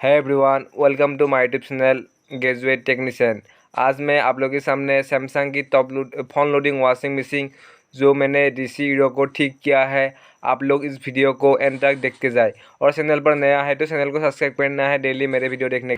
है everyone, welcome to my YouTube channel graduate technician. आज मैं आप लोगों के सामने सैमसंग की फोन लोडिंग वॉशिंग मशीन जो मैंने डीसी हीरो को ठीक किया है, आप लोग इस वीडियो को एंड तक देखते जाए। और चैनल पर नया है तो चैनल को सब्सक्राइब करना है डेली मेरे वीडियो देखने।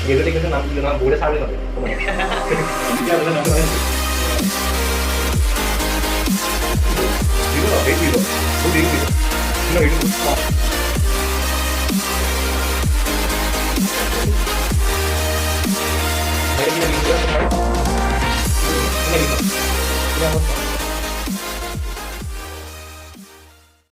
ये तो देखो नाम बोले सामने कर क्या बोला नाम है जीरो है जीरो वो देख लो ना ये तो मेरे लिए